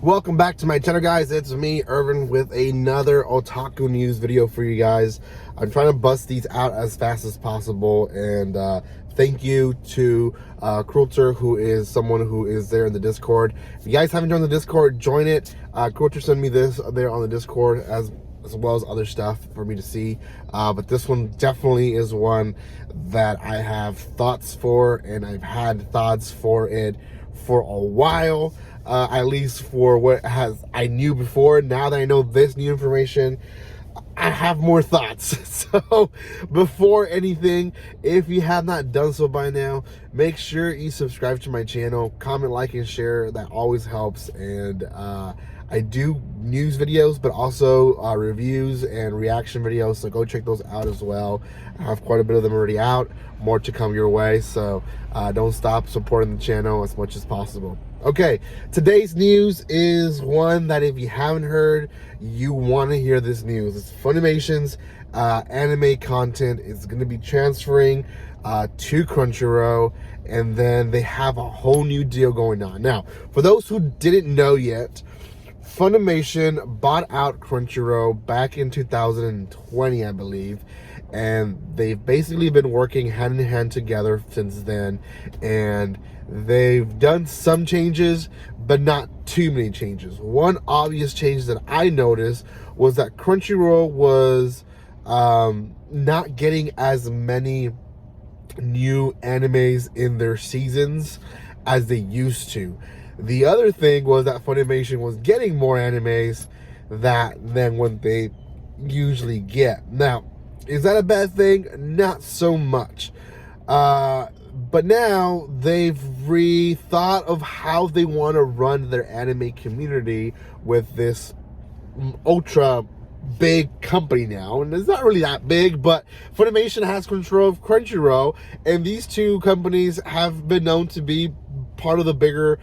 Welcome back to my channel, guys. It's me, Irvin, with another Otaku news video for you guys. I'm trying to bust these out as fast as possible, and thank you to Quilter, who is someone who is there in the Discord. If you guys haven't joined the Discord, join it. Quilter sent me this there on the Discord as well as other stuff for me to see, but this one definitely is one that I have thoughts for, and I've had thoughts for it for a while. At least for what I knew before. Now that I know this new information, I have more thoughts. So before anything, if you have not done so by now, make sure you subscribe to my channel, comment, like, and share. That always helps. And I do news videos, but also reviews and reaction videos, so go check those out as well. I have quite a bit of them already out, more to come your way, so don't stop supporting the channel as much as possible. Okay, today's news is one that if you haven't heard, you want to hear this news. It's Funimation's anime content is going to be transferring to Crunchyroll, and then they have a whole new deal going on. Now, for those who didn't know yet, Funimation bought out Crunchyroll back in 2020, I believe, and they've basically been working hand in hand together since then, and they've done some changes, but not too many changes. One obvious change that I noticed was that Crunchyroll was not getting as many new animes in their seasons as they used to. The other thing was that Funimation was getting more animes than what they usually get. Now, is that a bad thing? Not so much. But now they've rethought of how they want to run their anime community with this ultra big company now, and it's not really that big, but Funimation has control of Crunchyroll, and these two companies have been known to be part of the bigger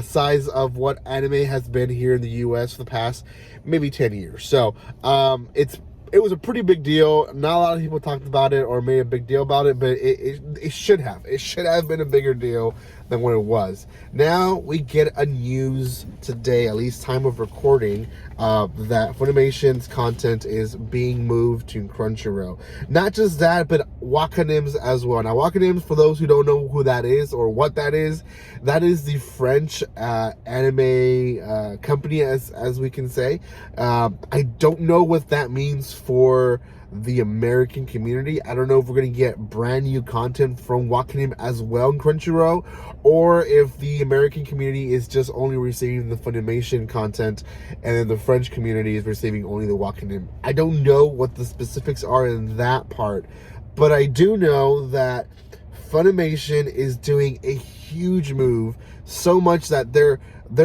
size of what anime has been here in the US for the past maybe 10 years. So it was a pretty big deal. Not a lot of people talked about it or made a big deal about it, but it should have. It should have been a bigger deal than what it was. Now we get a news today, at least time of recording, that Funimation's content is being moved to Crunchyroll. Not just that, but Wakanims as well. Now, Wakanims, for those who don't know who that is or what that is the French anime company, as we can say. I don't know what that means for the American community. I don't know if we're going to get brand new content from Wakanim as well in Crunchyroll, or if the American community is just only receiving the Funimation content and then the French community is receiving only the Wakanim. I don't know what the specifics are in that part, but I do know that Funimation is doing a huge move, so much that they're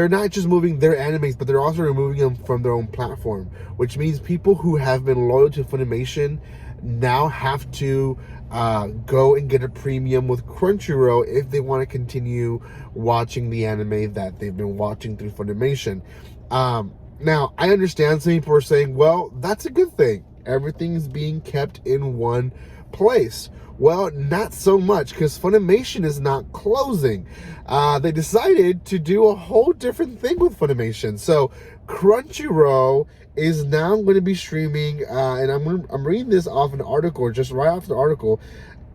not just moving their animes, but they're also removing them from their own platform, which means people who have been loyal to Funimation now have to go and get a premium with Crunchyroll if they want to continue watching the anime that they've been watching through Funimation. Now, I understand some people are saying, well, that's a good thing. Everything's being kept in one place. Well, not so much, because Funimation is not closing. They decided to do a whole different thing with Funimation. So Crunchyroll is now going to be streaming, and I'm reading this off an article, just right off the article.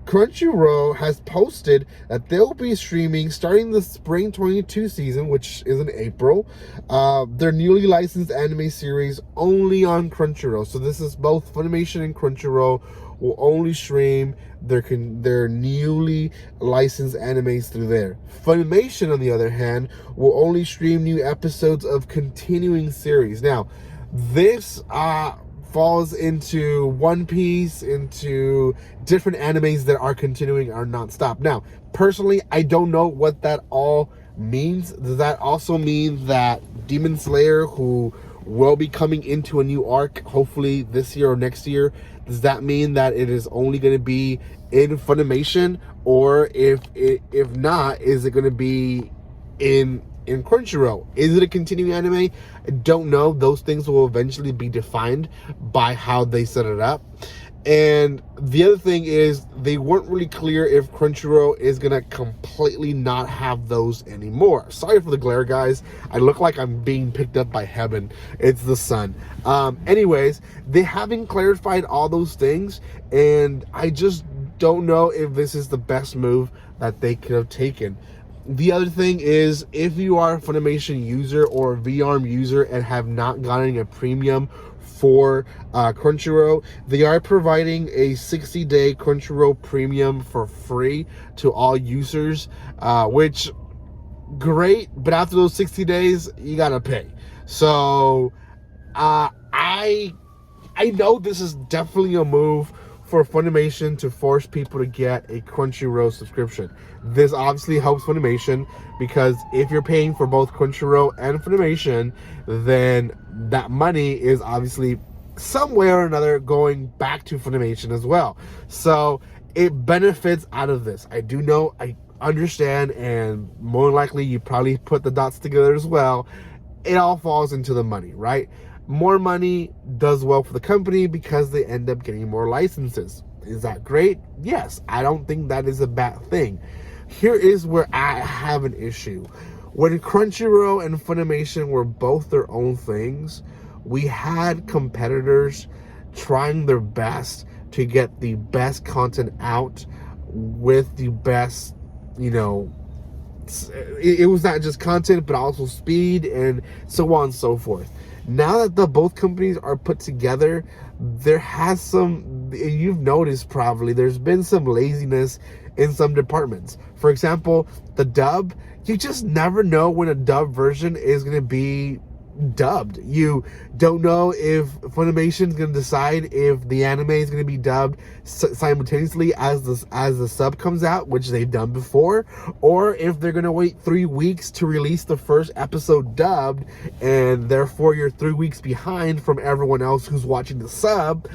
Crunchyroll has posted that they'll be streaming, starting the spring 22 season, which is in April, their newly licensed anime series only on Crunchyroll. So this is both Funimation and Crunchyroll will only stream their newly licensed animes through there. Funimation, on the other hand, will only stream new episodes of continuing series. Now, this falls into One Piece, into different animes that are continuing, are non-stop. Now, personally, I don't know what that all means. Does that also mean that Demon Slayer, who will be coming into a new arc, hopefully this year or next year, does that mean that it is only going to be in Funimation? Or if not, is it going to be in Crunchyroll? Is it a continuing anime? I don't know. Those things will eventually be defined by how they set it up. And the other thing is, they weren't really clear if Crunchyroll is going to completely not have those anymore. Sorry for the glare, guys. I look like I'm being picked up by heaven. It's the sun. Anyways, they haven't clarified all those things, and I just don't know if this is the best move that they could have taken. The other thing is, if you are a Funimation user or a VARM user and have not gotten a premium for Crunchyroll, they are providing a 60-day Crunchyroll premium for free to all users, which great, but after those 60 days, you gotta pay. So I know this is definitely a move for Funimation to force people to get a Crunchyroll subscription. This obviously helps Funimation, because if you're paying for both Crunchyroll and Funimation, then that money is obviously somewhere or another going back to Funimation as well. So it benefits out of this. I do know, I understand, and more likely you probably put the dots together as well. It all falls into the money, right? More money does well for the company because they end up getting more licenses. Is that great? Yes. I don't think that is a bad thing. Here is where I have an issue. When Crunchyroll and Funimation were both their own things, we had competitors trying their best to get the best content out with the best, it was not just content, but also speed and so on and so forth. Now that both companies are put together, there has some, you've noticed probably, there's been some laziness in some departments. For example, the dub, you just never know when a dub version is going to be dubbed. You don't know if Funimation is going to decide if the anime is going to be dubbed simultaneously as the sub comes out, which they've done before, or if they're going to wait 3 weeks to release the first episode dubbed, and therefore you're 3 weeks behind from everyone else who's watching the sub,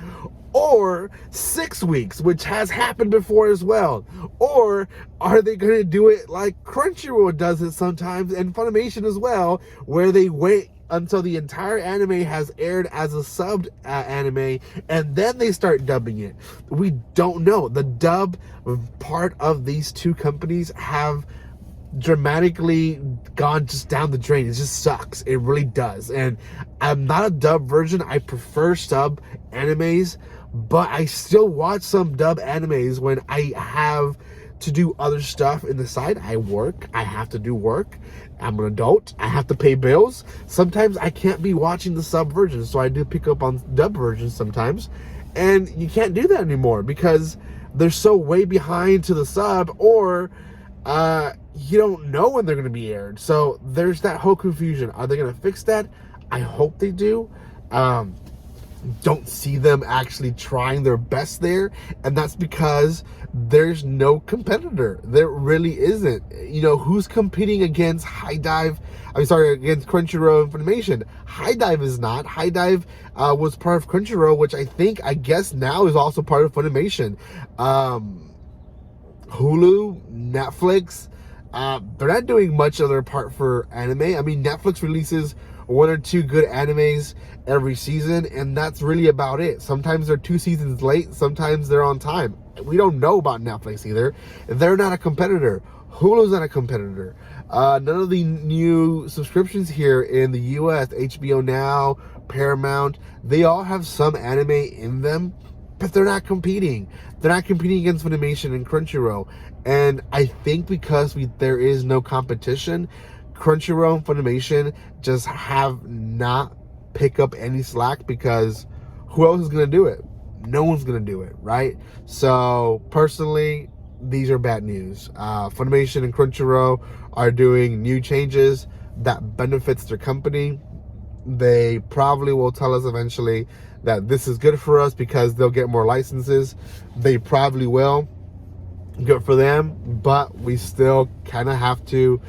or 6 weeks, which has happened before as well. Or are they going to do it like Crunchyroll does it sometimes, and Funimation as well, where they wait until the entire anime has aired as a subbed anime, and then they start dubbing it? We don't know. The dub part of these two companies have dramatically gone just down the drain. It just sucks. It really does. And I'm not a dub version. I prefer sub animes, but I still watch some dub animes when I have to do other stuff in the side. I work. I have to do work. I'm an adult. I have to pay bills. Sometimes I can't be watching the sub version, so I do pick up on dub versions sometimes. And you can't do that anymore because they're so way behind to the sub, or you don't know when they're going to be aired. So there's that whole confusion. Are they going to fix that? I hope they do. Don't see them actually trying their best there, and that's because there's no competitor. There really isn't. Who's competing against against Crunchyroll and Funimation? HIDIVE is not. HIDIVE was part of Crunchyroll, which I guess now is also part of Funimation. Hulu, Netflix, they're not doing much of their part for anime. I mean, Netflix releases 1 or 2 good animes every season, and that's really about it. Sometimes they're 2 seasons late, sometimes they're on time. We don't know about Netflix either. They're not a competitor. Hulu's not a competitor. None of the new subscriptions here in the US, HBO Now, Paramount, they all have some anime in them, but they're not competing. They're not competing against Funimation and Crunchyroll. And I think because there is no competition, Crunchyroll and Funimation just have not pick up any slack, because who else is going to do it? No one's going to do it, right? So personally, these are bad news. Funimation and Crunchyroll are doing new changes that benefits their company. They probably will tell us eventually that this is good for us because they'll get more licenses. They probably will. Good for them, but we still kind of have to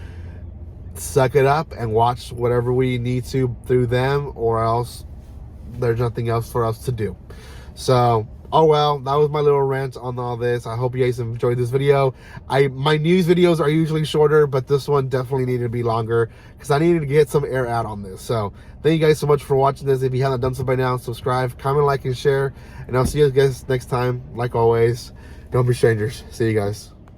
suck it up and watch whatever we need to through them, or else there's nothing else for us to do. So oh well, that was my little rant on all this. I hope you guys enjoyed this video. My news videos are usually shorter, but this one definitely needed to be longer because I needed to get some air out on this. So thank you guys so much for watching this. If you haven't done so by now, subscribe, comment, like, and share. And I'll see you guys next time. Like always, don't be strangers. See you guys.